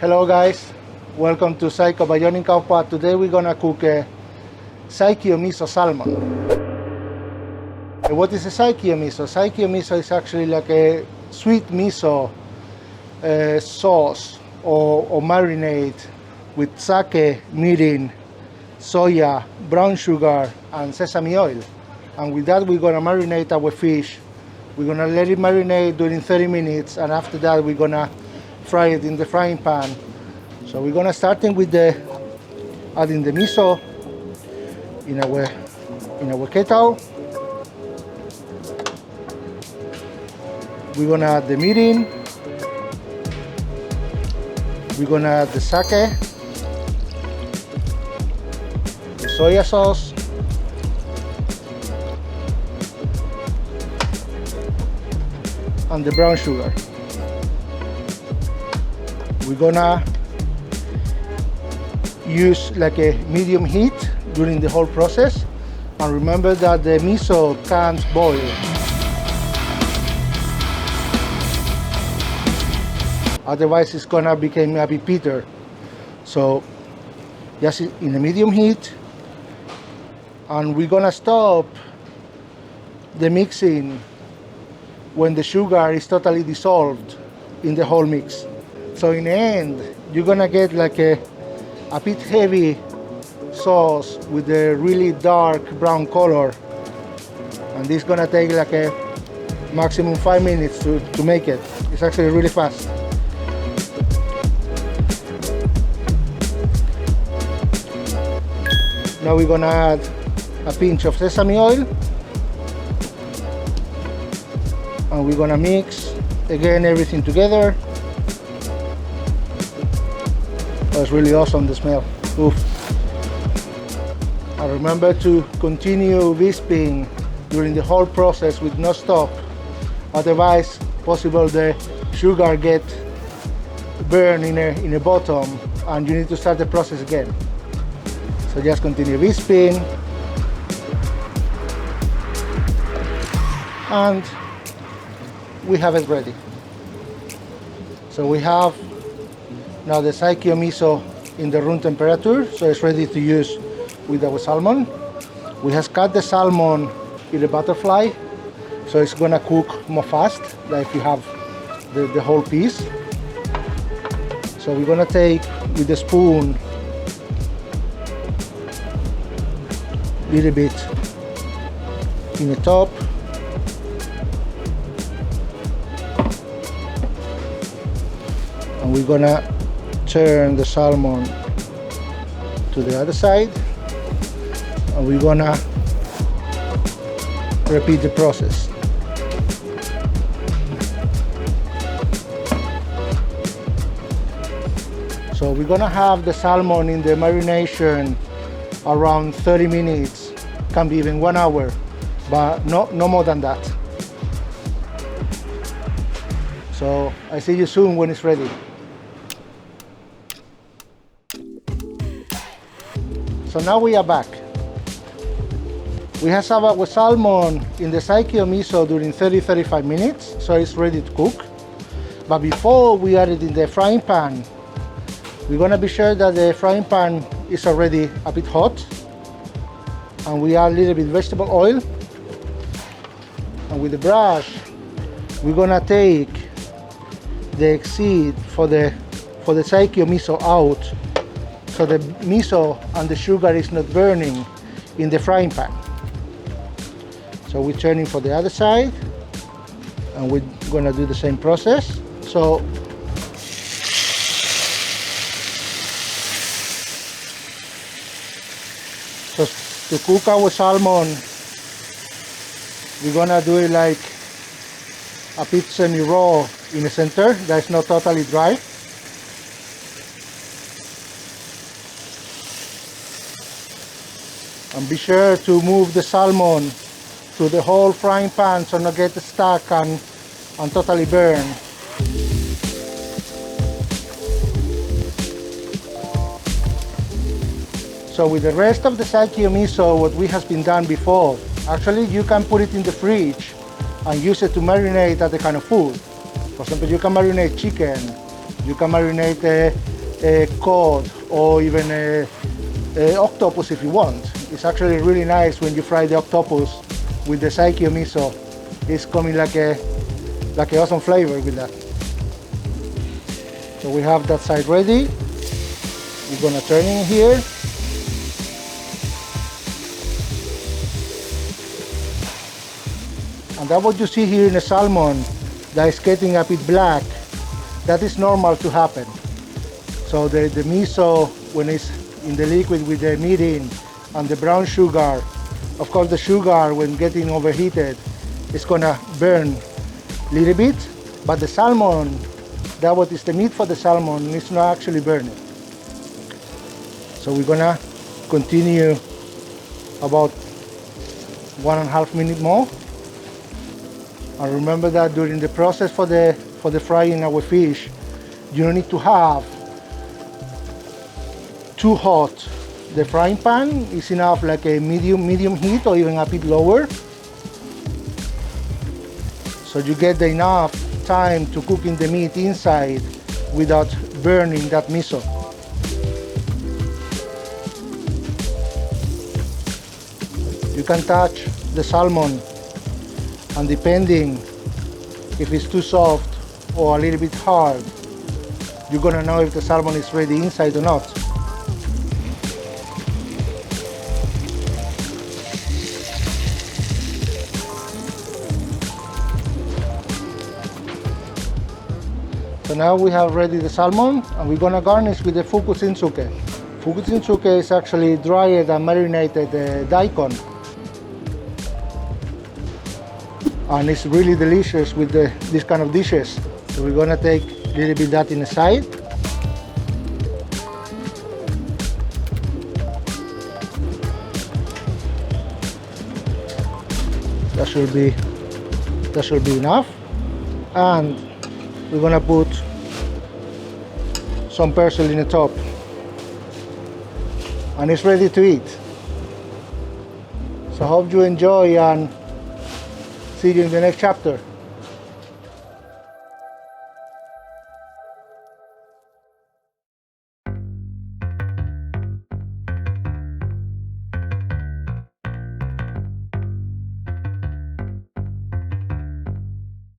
Hello guys, welcome to Saiko by Johnny Kaupa. Today we're gonna cook a Saikyo Miso Salmon. What is a Saikyo Miso? Saikyo Miso is actually like a sweet miso sauce or marinade with sake, mirin, soya, brown sugar and sesame oil. And with that we're gonna marinate our fish. We're gonna let it marinate during 30 minutes and after that we're gonna fry it in the frying pan. So we're gonna starting with adding the miso in our kettle. We're gonna add the mirin. We're gonna add the sake, the soya sauce, and the brown sugar. We're gonna use like a medium heat during the whole process, and remember that the miso can't boil. Otherwise it's gonna become a bit bitter. So just in a medium heat, and we're gonna stop the mixing when the sugar is totally dissolved in the whole mix. So in the end you're gonna get like a bit heavy sauce with a really dark brown color, and this is gonna take like a maximum 5 minutes to make it. It's actually really fast. Now we're gonna add a pinch of sesame oil, and we're gonna mix again everything together. That's really awesome, the smell. Oof. And remember to continue whipping during the whole process with no stop. Otherwise, possible the sugar get burned in a bottom and you need to start the process again. So just continue whipping. And we have it ready. So we have now the Saikyo Miso in the room temperature, so it's ready to use with our salmon. We have cut the salmon in a butterfly, so it's gonna cook more fast, like you have the whole piece. So we're gonna take with the spoon a little bit in the top. And we're gonna turn the salmon to the other side, and we're gonna repeat the process. So we're gonna have the salmon in the marination around 30 minutes, can be even 1 hour, but no more than that. So I see you soon when it's ready. So now we are back. We have our salmon in the Saikyo Miso during 30-35 minutes, so it's ready to cook. But before we add it in the frying pan, we're gonna be sure that the frying pan is already a bit hot. And we add a little bit vegetable oil. And with the brush, we're gonna take the exceed for the Saikyo Miso out, so the miso and the sugar is not burning in the frying pan. So we're turning for the other side, and we're gonna do the same process. So to cook our salmon, we're gonna do it like a bit semi-raw in the center, that's not totally dry. And be sure to move the salmon through the whole frying pan so not get stuck and totally burn. So with the rest of the Saikyo Miso, what we has been done before, actually you can put it in the fridge and use it to marinate other kind of food. For example, you can marinate chicken, You can marinate a cod or even a octopus if you want. It's actually really nice when you fry the octopus with the Saikyo miso. It's coming like a awesome flavor with that. So we have that side ready. We're gonna turn in here. And that what you see here in the salmon that is getting a bit black, that is normal to happen. So the miso, when it's in the liquid with the mirin and the brown sugar, of course the sugar when getting overheated is gonna burn a little bit, but the salmon, that what is the meat for the salmon, is not actually burning. So we're gonna continue about 1.5 minutes more. And remember that during the process for the frying our fish, you don't need to have too hot. The frying pan is enough, like a medium heat or even a bit lower. So you get enough time to cooking the meat inside without burning that miso. You can touch the salmon, and depending if it's too soft or a little bit hard, you're gonna know if the salmon is ready inside or not. So now we have ready the salmon, and we're gonna garnish with the Fukujinzuke. Fukujinzuke is actually dried and marinated daikon. And it's really delicious with this kind of dishes. So we're gonna take a little bit that in the side. That should be enough. And we're gonna put some parsley in the top. And it's ready to eat. So hope you enjoy, and see you in the next chapter.